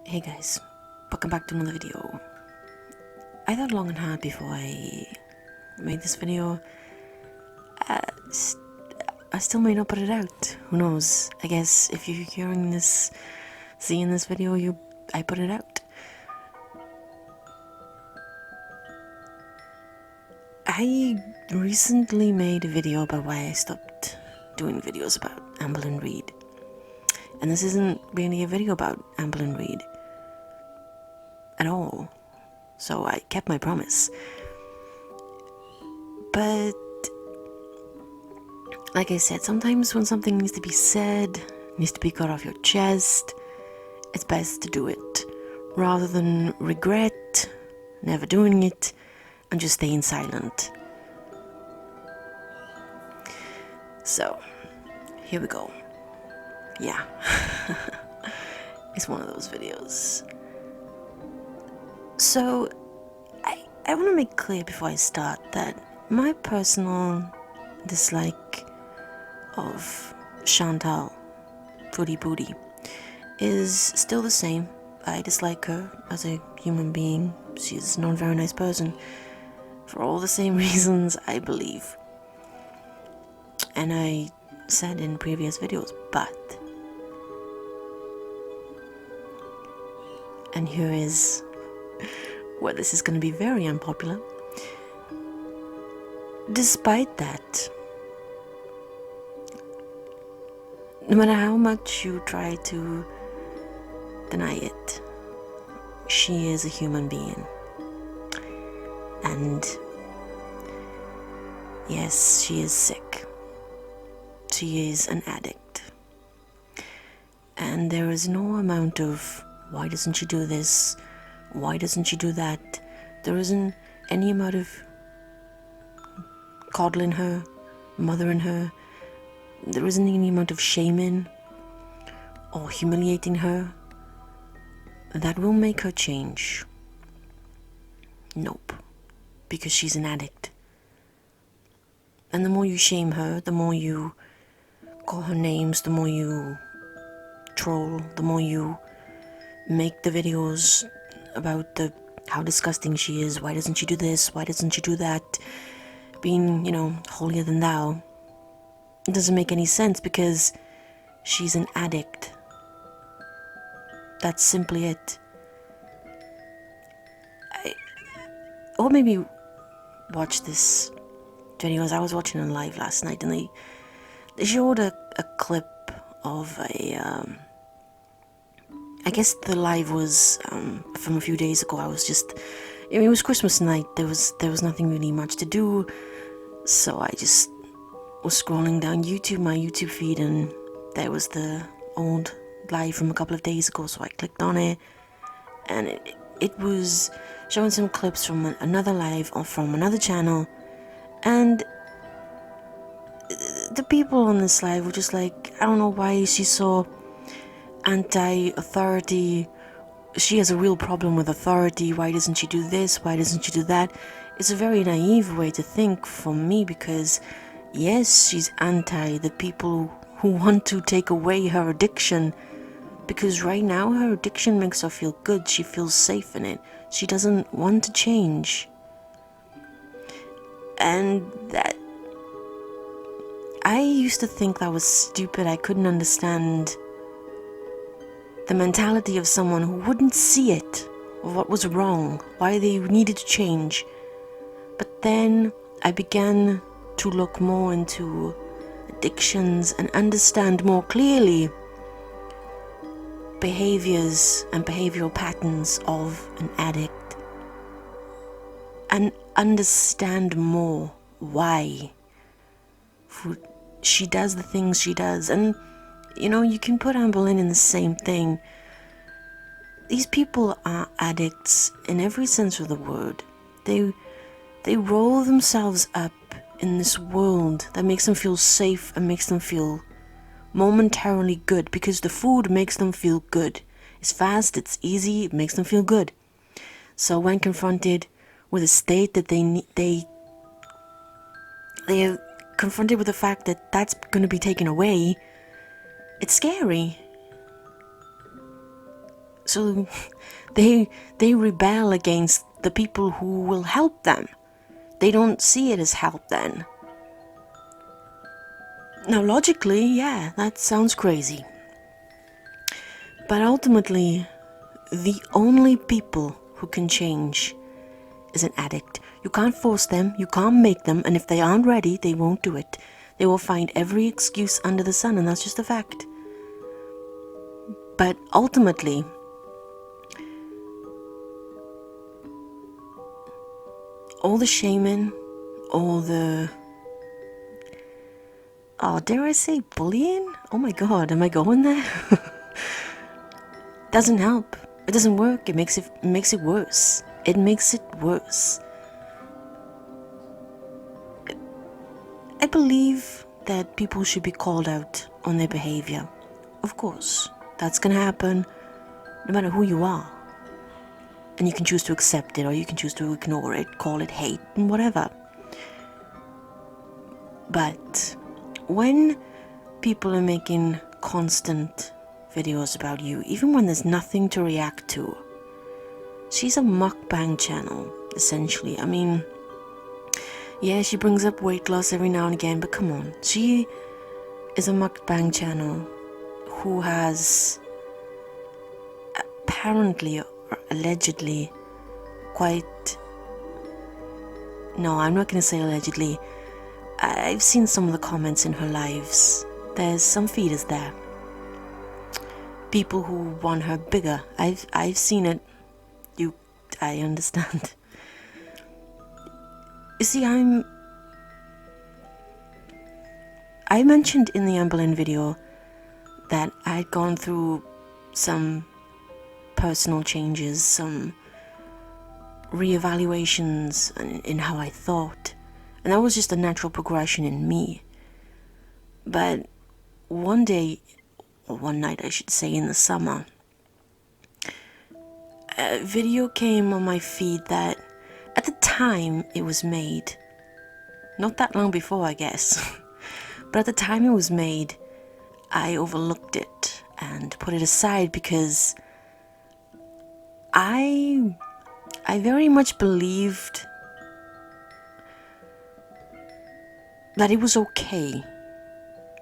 Hey guys, welcome back to another video. I thought long and hard before I made this video. I still may not put it out. Who knows? I guess if you're hearing this, seeing this video, I put it out. I recently made a video about why I stopped doing videos about Amber and Reed. And this isn't really a video about Amber and Reed at all. So I kept my promise. But like I said, sometimes when something needs to be said, needs to be got off your chest, it's best to do it rather than regret never doing it and just staying silent. So, here we go. Yeah, it's one of those videos. So, I want to make clear before I start that my personal dislike of Chantal Foodie is still the same. I dislike her as a human being. She's not a very nice person for all the same reasons, I believe. And I said in previous videos, but... And here is where this is going to be very unpopular. Despite that, no matter how much you try to deny it, she is a human being. And yes, she is sick. She is an addict. And there is no amount of, why doesn't she do this? Why doesn't she do that? There isn't any amount of coddling her, mothering her. There isn't any amount of shaming or humiliating her that will make her change. Nope. Because she's an addict. And the more you shame her, the more you call her names, the more you troll, the more you make the videos about how disgusting she is, why doesn't she do this, why doesn't she do that, being, holier than thou. It doesn't make any sense because she's an addict. That's simply it. Or maybe watch this video as I was watching it live last night, and they showed a clip of I guess the live was from a few days ago. It was Christmas night. There was nothing really much to do, so I just was scrolling down my YouTube feed, and there was the old live from a couple of days ago. So I clicked on it, and it was showing some clips from another live or from another channel, and the people on this live were just like, I don't know why she's so anti-authority. She has a real problem with authority. Why doesn't she do this? Why doesn't she do that? It's a very naive way to think for me, because yes, she's anti the people who want to take away her addiction, because right now her addiction makes her feel good. She feels safe in it. She doesn't want to change. And that, I used to think that was stupid. I couldn't understand the mentality of someone who wouldn't see it, or what was wrong, why they needed to change. But then I began to look more into addictions and understand more clearly behaviors and behavioral patterns of an addict, and understand more why she does the things she does. And you can put Anne Boleyn in the same thing. These people are addicts in every sense of the word. They roll themselves up in this world that makes them feel safe and makes them feel momentarily good, because the food makes them feel good. It's fast, it's easy, it makes them feel good. So when confronted with a state that they are confronted with the fact that that's going to be taken away, it's scary. So they rebel against the people who will help them. They don't see it as help then. Now logically, yeah, that sounds crazy. But ultimately, the only people who can change is an addict. You can't force them, you can't make them, and if they aren't ready, they won't do it. They will find every excuse under the sun, and that's just a fact. But ultimately, all the shaming, all the... oh, dare I say bullying? Oh my god, am I going there? Doesn't help. It doesn't work. It makes it worse. It makes it worse. I believe that people should be called out on their behavior. Of course, that's gonna happen no matter who you are. And you can choose to accept it or you can choose to ignore it, call it hate and whatever. But when people are making constant videos about you, even when there's nothing to react to, she's a mukbang channel, essentially. I mean, yeah, she brings up weight loss every now and again, but come on. She is a mukbang channel who has apparently or allegedly quite... no, I'm not going to say allegedly. I've seen some of the comments in her lives. There's some feeders there. People who want her bigger. I've seen it. I understand. You see, I mentioned in the Anne Boleyn video that I'd gone through some personal changes, some reevaluations in how I thought, and that was just a natural progression in me. But one day, or one night I should say, in the summer, a video came on my feed that at the time it was made, not that long before I guess, but at the time it was made, I overlooked it and put it aside because I very much believed that it was okay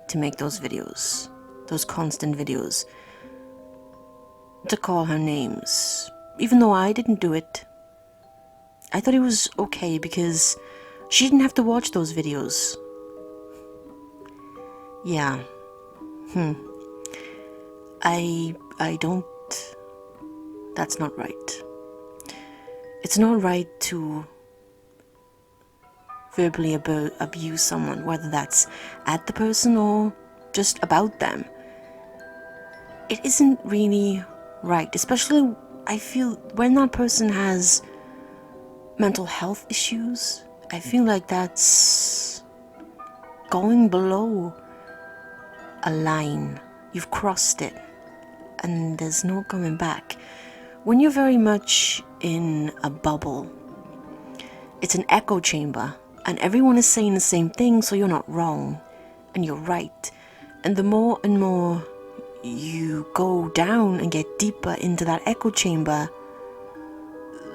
to make those videos, those constant videos, to call her names, even though I didn't do it. I thought it was okay because she didn't have to watch those videos. Yeah. I don't... that's not right. It's not right to verbally abuse someone, whether that's at the person or just about them. It isn't really right, especially I feel when that person has mental health issues. I feel like that's going below a line. You've crossed it and there's no coming back. When you're very much in a bubble, it's an echo chamber and everyone is saying the same thing, so you're not wrong and you're right. And the more and more you go down and get deeper into that echo chamber,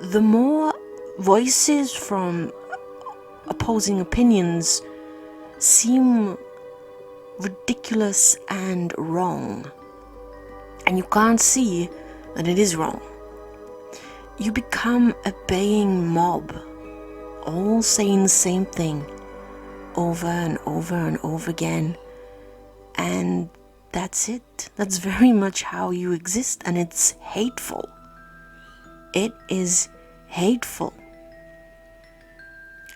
the more voices from opposing opinions seem ridiculous and wrong. And you can't see that it is wrong. You become a baying mob, all saying the same thing over and over and over again. And that's it. That's very much how you exist, and it's hateful. It is hateful.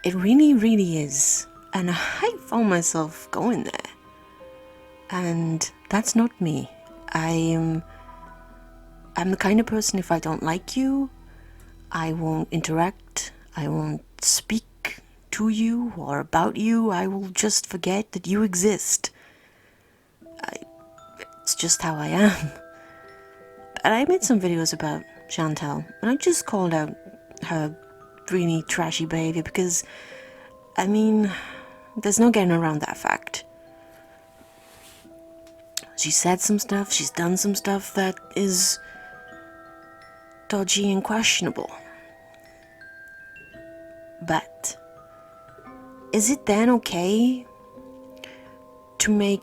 It really, really is. And I found myself going there. And that's not me. I'm the kind of person, if I don't like you, I won't interact, I won't speak to you or about you, I will just forget that you exist. It's just how I am. And I made some videos about Chantal, and I just called out her really trashy behavior because, I mean, there's no getting around that fact. She said some stuff, she's done some stuff that is dodgy and questionable. But is it then okay to make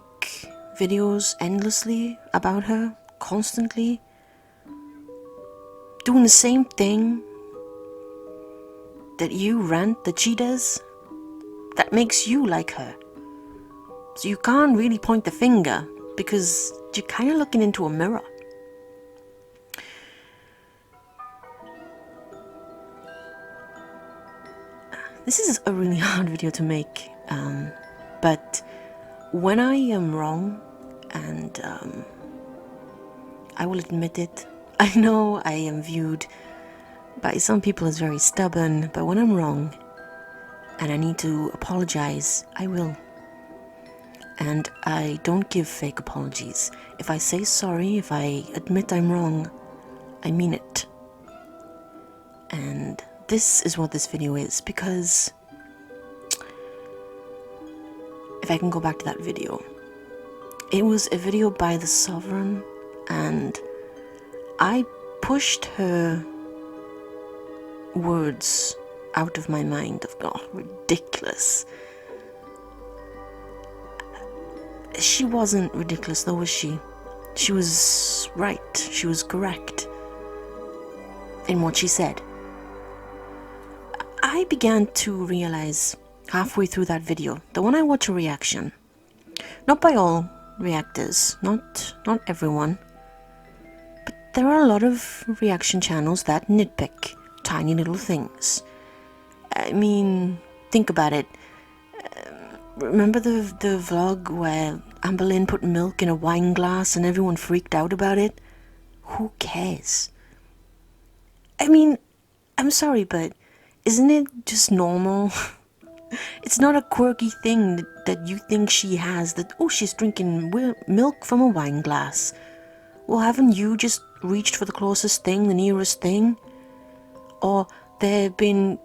videos endlessly about her, constantly doing the same thing that you rant that she does, that makes you like her? So you can't really point the finger because you're kind of looking into a mirror. This is a really hard video to make, but when I am wrong, and I will admit it, I know I am viewed by some people as very stubborn, but when I'm wrong and I need to apologize, I will. And I don't give fake apologies. If I say sorry, if I admit I'm wrong, I mean it. And this is what this video is, because if I can go back to that video, it was a video by the Sovereign, and I pushed her words out of my mind of, oh, ridiculous. She wasn't ridiculous though, was she? She was right, she was correct in what she said. I began to realize halfway through that video that when I watch a reaction, not by all reactors, not everyone, but there are a lot of reaction channels that nitpick tiny little things. I mean, think about it. Remember the vlog where Amber Lynn put milk in a wine glass and everyone freaked out about it? Who cares? I mean, I'm sorry, but isn't it just normal? It's not a quirky thing that you think she has, that, oh, she's drinking milk from a wine glass. Well, haven't you just reached for the closest thing, the nearest thing? Or there have been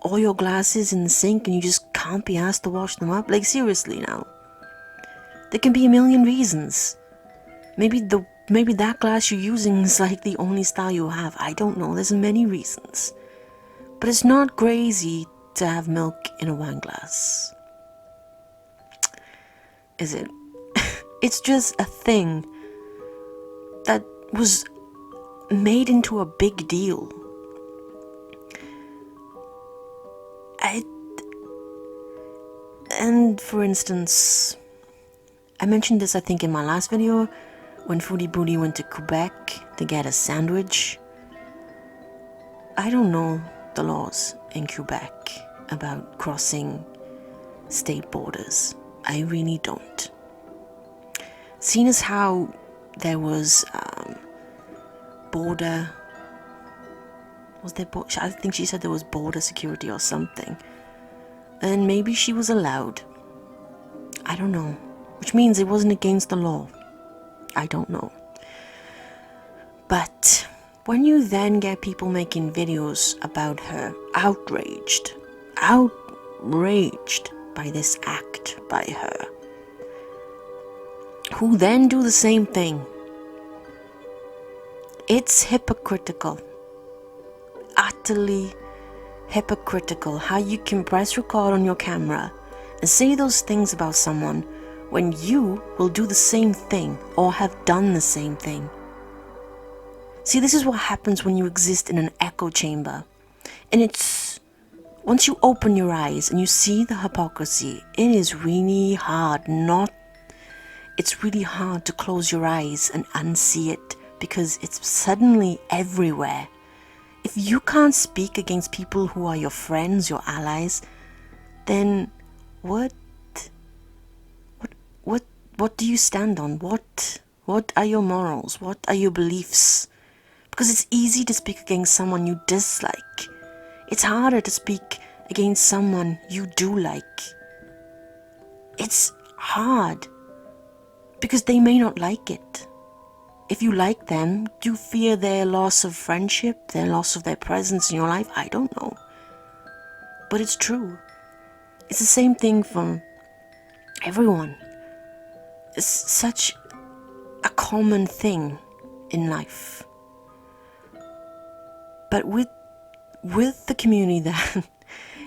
all your glasses in the sink and you just can't be asked to wash them up? Like, seriously now. There can be a million reasons. Maybe that glass you're using is like the only style you have. I don't know. There's many reasons. But it's not crazy to have milk in a wine glass. Is it? It's just a thing that was made into a big deal. And for instance, I mentioned this I think in my last video, when Foodie Booty went to Quebec to get a sandwich. I don't know the laws in Quebec about crossing state borders. I really don't. Seeing as how there was border, I think she said there was border security or something, and maybe she was allowed. I don't know. Which means it wasn't against the law. I don't know. But when you then get people making videos about her, outraged by this act by her, who then do the same thing, it's hypocritical. Utterly hypocritical how you can press record on your camera and say those things about someone when you will do the same thing or have done the same thing. See, this is what happens when you exist in an echo chamber. And it's, once you open your eyes and you see the hypocrisy, it is really hard it's really hard to close your eyes and unsee it, because it's suddenly everywhere. If you can't speak against people who are your friends, your allies, then what do you stand on? What are your morals? What are your beliefs? Because it's easy to speak against someone you dislike. It's harder to speak against someone you do like. It's hard because they may not like it. If you like them, do you fear their loss of friendship, their loss of their presence in your life? I don't know. But it's true. It's the same thing from everyone. It's such a common thing in life. But with the community that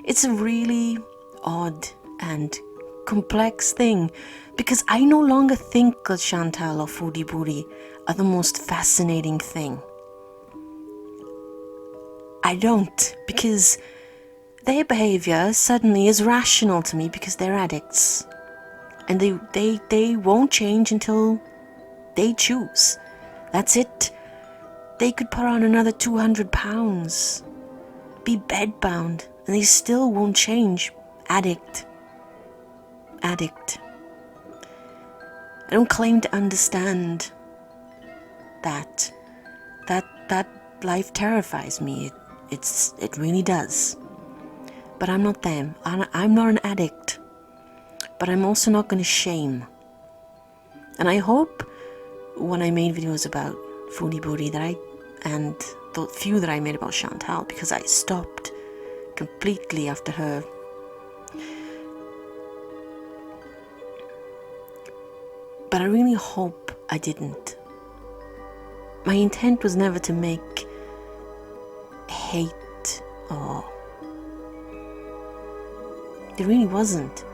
it's a really odd and complex thing, because I no longer think that Chantal or Foodie Booty are the most fascinating thing. I don't, because their behavior suddenly is rational to me because they're addicts. And they won't change until they choose. That's it. They could put on another 200 pounds, be bedbound, and they still won't change. Addict. I don't claim to understand that. That life terrifies me. It really does. But I'm not them. I'm not an addict. But I'm also not going to shame. And I hope when I made videos about Foodie Booty and the few that I made about Chantal, because I stopped completely after her. But I really hope I didn't. My intent was never to make hate, or it really wasn't.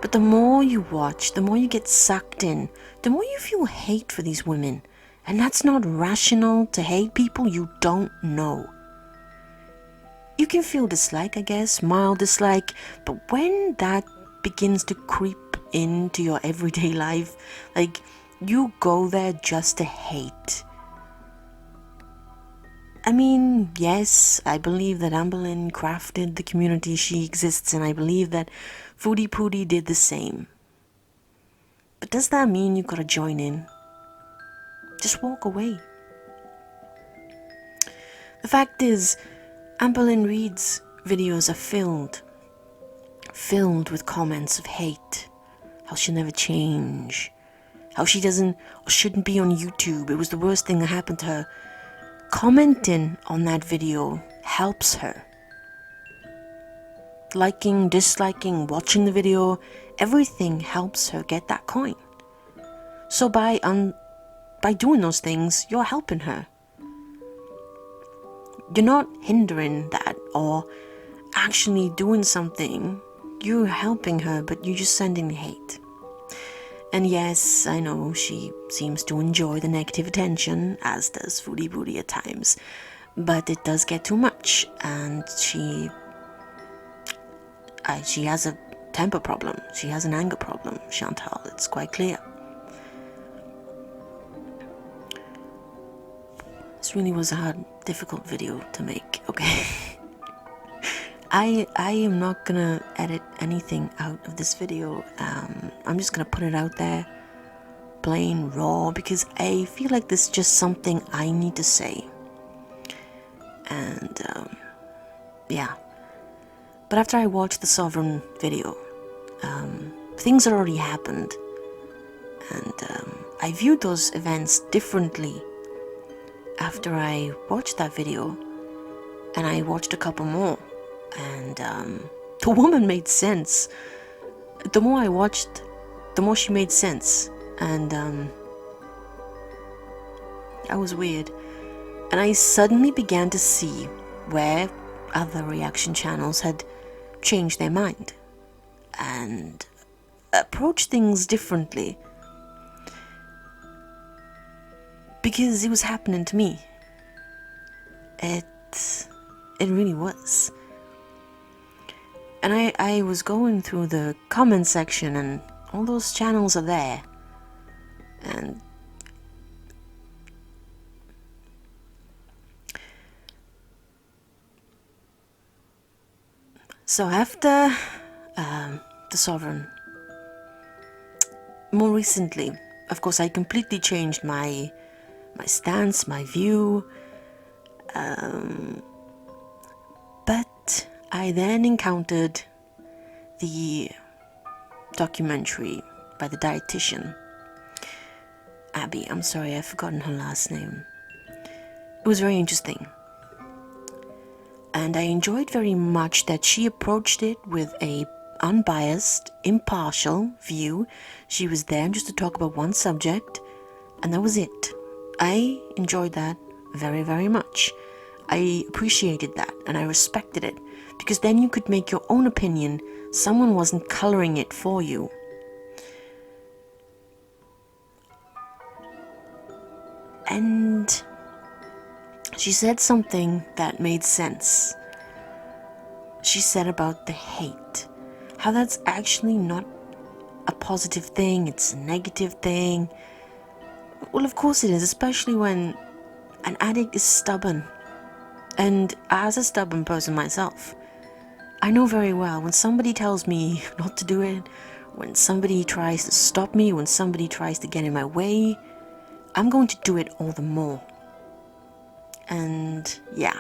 But the more you watch, the more you get sucked in, the more you feel hate for these women. And that's not rational, to hate people you don't know. You can feel dislike, I guess, mild dislike, but when that begins to creep into your everyday life, like you go there just to hate. I mean, yes, I believe that Amberlynn crafted the community she exists in. I believe that Foodie Booty did the same. But does that mean you gotta join in? Just walk away. The fact is, Amberlynn Reid's videos are filled with comments of hate. How she'll never change. How she doesn't or shouldn't be on YouTube. It was the worst thing that happened to her. Commenting on that video helps her. Liking, disliking, watching the video, everything helps her get that coin. So by doing those things, you're helping her. You're not hindering that or actually doing something. You're helping her, but you're just sending hate. And yes, I know she seems to enjoy the negative attention, as does Foodie Booty at times. But it does get too much, and she has a temper problem. She has an anger problem, Chantal. It's quite clear. This really was a difficult video to make, okay? I am not gonna edit anything out of this video. I'm just gonna put it out there, plain raw, because I feel like this is just something I need to say. And yeah. But after I watched the Sovereign video, things had already happened, and I viewed those events differently after I watched that video, and I watched a couple more. And the woman made sense. The more I watched, the more she made sense. And that was weird. And I suddenly began to see where other reaction channels had changed their mind and approached things differently. Because it was happening to me. It really was. And I was going through the comment section, and all those channels are there. And so after the Sovereign, more recently, of course, I completely changed my stance, my view. But I then encountered the documentary by the dietitian, Abby. I'm sorry, I've forgotten her last name. It was very interesting. And I enjoyed very much that she approached it with a unbiased, impartial view. She was there just to talk about one subject, and that was it. I enjoyed that very, very much. I appreciated that and I respected it, because then you could make your own opinion. Someone wasn't coloring it for you. And she said something that made sense. She said about the hate, how that's actually not a positive thing, it's a negative thing. Well, of course it is, especially when an addict is stubborn. And as a stubborn person myself, I know very well when somebody tells me not to do it, when somebody tries to stop me, when somebody tries to get in my way, I'm going to do it all the more. And yeah.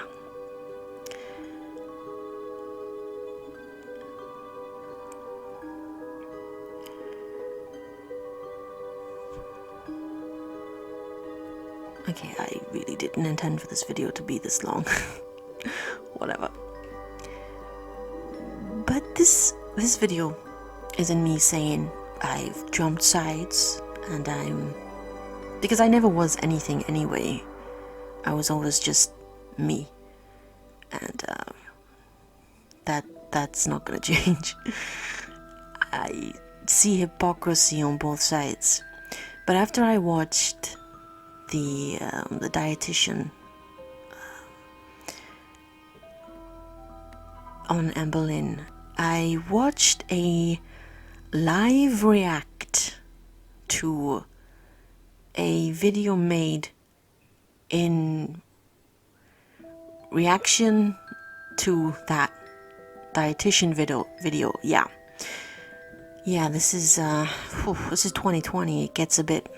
Okay, I really didn't intend for this video to be this long. Whatever. But this video isn't me saying I've jumped sides and because I never was anything anyway. I was always just me. And that's not gonna change. I see hypocrisy on both sides. But after I watched the dietitian on Anne Boleyn, I watched a live react to a video made in reaction to that dietitian video. Yeah, this is 2020. It gets a bit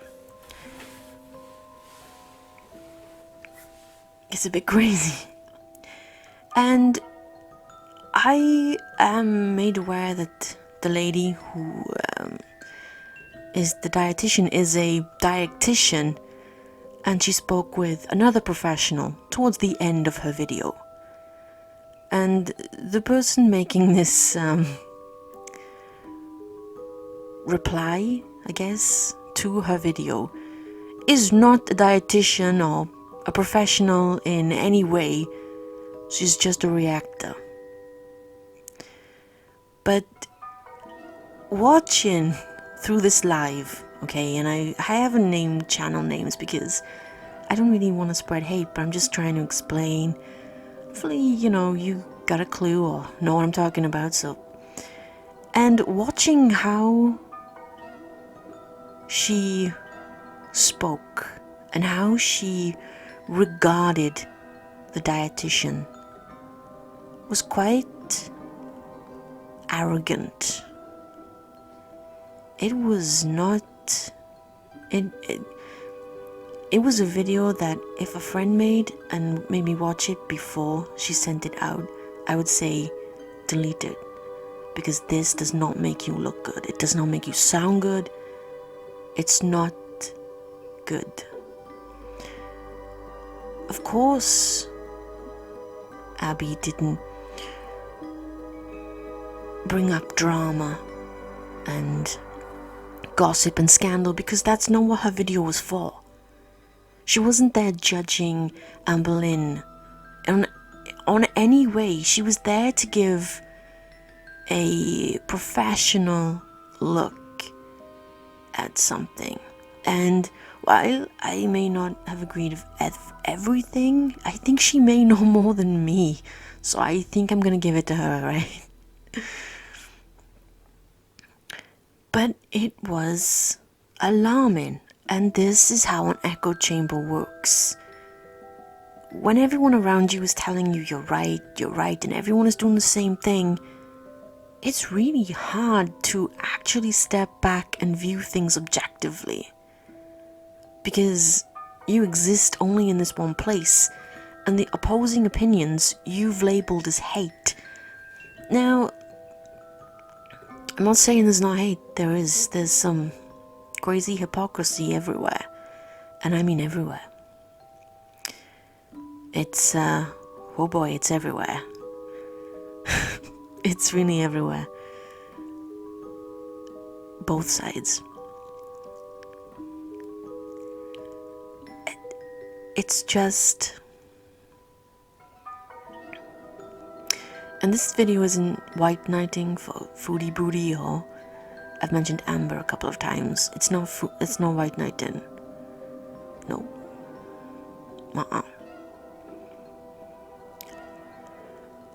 crazy. And I am made aware that the lady who is the dietitian is a dietitian, and she spoke with another professional towards the end of her video. And the person making this reply, I guess, to her video is not a dietitian or a professional in any way. She's just a reactor. But watching through this live, okay, and I haven't named channel names because I don't really want to spread hate, but I'm just trying to explain. Hopefully, you got a clue or know what I'm talking about. So, and watching how she spoke and how she regarded the dietitian was quite arrogant. It was not. It was a video that if a friend made and made me watch it before she sent it out, I would say delete it, because this does not make you look good. It does not make you sound good. It's not good. Of course, Abby didn't bring up drama and gossip and scandal, because that's not what her video was for. She wasn't there judging Anne Boleyn on any way. She was there to give a professional look at something. And while I may not have agreed with everything, I think she may know more than me. So I think I'm gonna give it to her, right? But it was alarming. And this is how an echo chamber works. When everyone around you is telling you you're right, and everyone is doing the same thing, it's really hard to actually step back and view things objectively. Because you exist only in this one place, and the opposing opinions you've labeled as hate. Now, I'm not saying there's not hate. There's some crazy hypocrisy everywhere, and I mean everywhere. It's oh boy, it's everywhere. It's really everywhere. Both sides. It's just And this video isn't white knighting for Foodie Booty, or I've mentioned Amber a couple of times. It's no white knighting. No.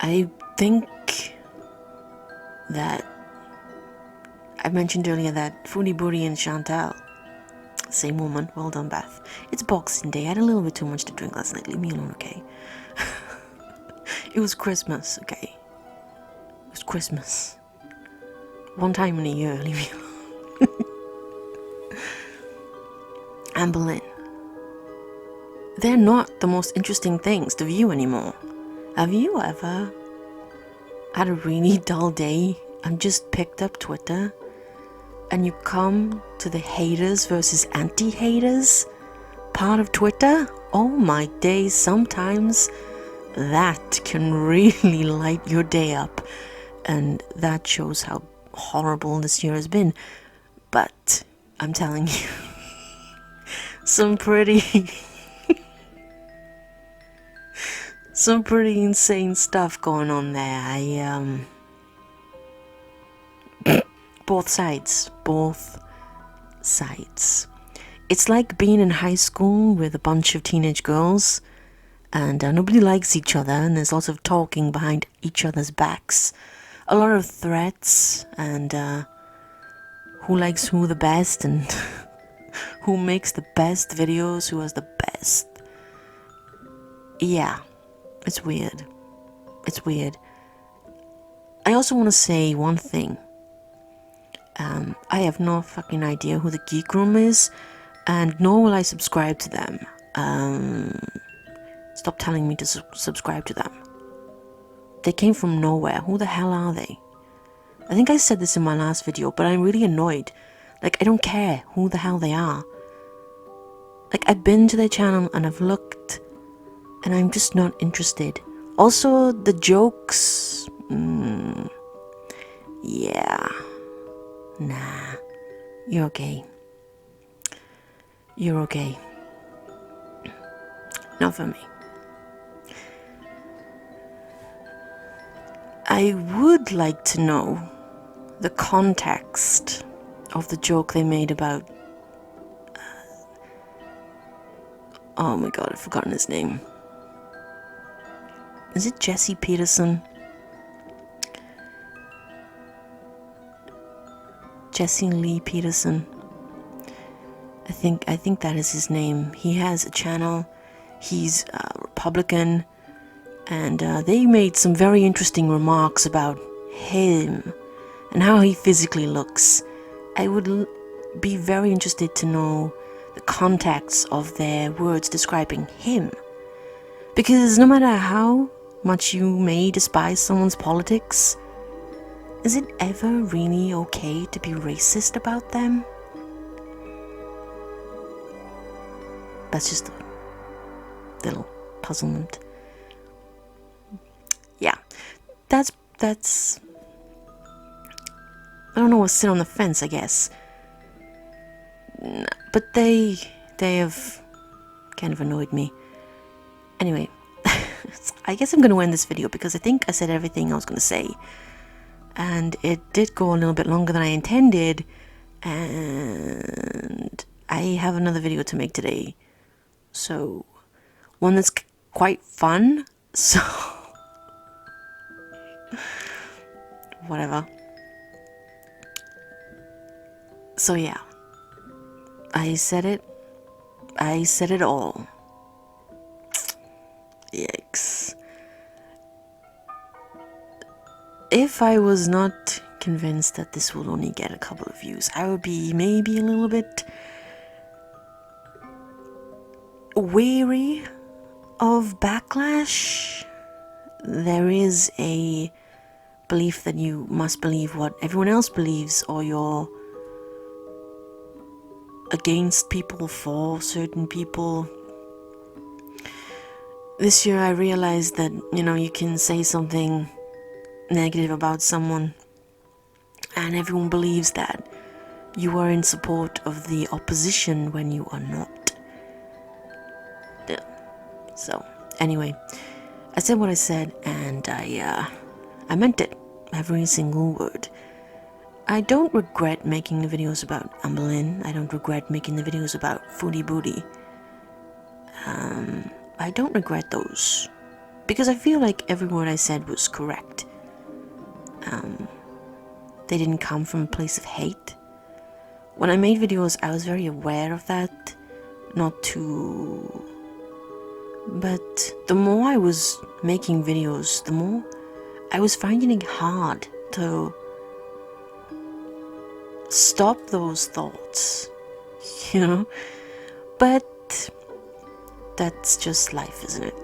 I think that I mentioned earlier that Foodie Booty and Chantal, same woman. Well done, Beth. It's Boxing Day. I had a little bit too much to drink last night. Leave me alone, okay? It was Christmas, okay? It was Christmas. One time in a year, leave me alone. Anne Boleyn. They're not the most interesting things to view anymore. Have you ever had a really dull day and just picked up Twitter and you come to the haters versus anti-haters part of Twitter? Oh my days, sometimes that can really light your day up, and that shows how horrible this year has been. But I'm telling you, some pretty insane stuff going on there. Both sides. It's like being in high school with a bunch of teenage girls, and nobody likes each other, and there's lots of talking behind each other's backs, a lot of threats, and who likes who the best, and who makes the best videos, who has the best. Yeah, it's weird. I also want to say one thing. I have no fucking idea who the Geek Room is, and nor will I subscribe to them. Stop telling me to subscribe to them. They came from nowhere. Who the hell are they? I think I said this in my last video, but I'm really annoyed. Like, I don't care who the hell they are. Like, I've been to their channel and I've looked, and I'm just not interested. Also, the jokes... yeah. Nah. You're okay. You're okay. Not for me. I would like to know the context of the joke they made about... oh my god, I've forgotten his name. Is it Jesse Peterson? Jesse Lee Peterson. I think that is his name. He has a channel. He's a Republican, and they made some very interesting remarks about him and how he physically looks. I would be very interested to know the context of their words describing him, because no matter how much you may despise someone's politics, is it ever really okay to be racist about them? That's just a little puzzlement. Yeah, that's I don't know, what sit on the fence, I guess. But they have kind of annoyed me. Anyway, I guess I'm going to end this video because I think I said everything I was going to say. And it did go a little bit longer than I intended. And I have another video to make today. So, one that's quite fun. So, whatever. So yeah, I said it all. Yikes. If I was not convinced that this will only get a couple of views, I would be maybe a little bit wary of backlash. There is a belief that you must believe what everyone else believes, or you're against people for certain people. This year I realized that, you can say something negative about someone and everyone believes that you are in support of the opposition when you are not. So, anyway, I said what I said, and I I meant it, every single word. I don't regret making the videos about Anne Boleyn. I don't regret making the videos about Foodie Booty. I don't regret those, because I feel like every word I said was correct. They didn't come from a place of hate. When I made videos, I was very aware of that, not to... But the more I was making videos, the more I was finding it hard to stop those thoughts, you know? But that's just life, isn't it?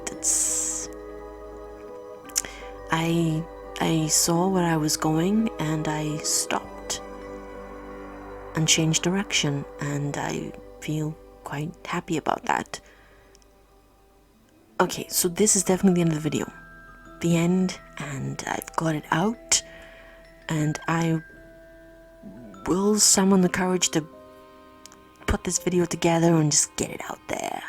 I saw where I was going and I stopped and changed direction, and I feel quite happy about that. Okay, so this is definitely the end of the video. The end, and I've got it out, and I will summon the courage to put this video together and just get it out there.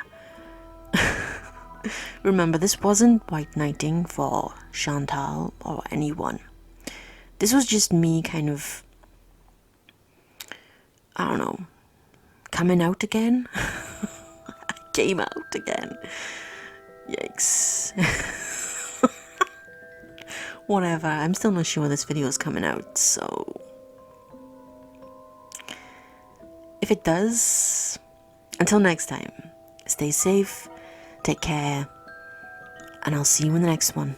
Remember, this wasn't white knighting for Chantal or anyone. This was just me kind of, I don't know, coming out again. I came out again. Yikes. Whatever, I'm still not sure this video is coming out, so... If it does, until next time, stay safe, take care, and I'll see you in the next one.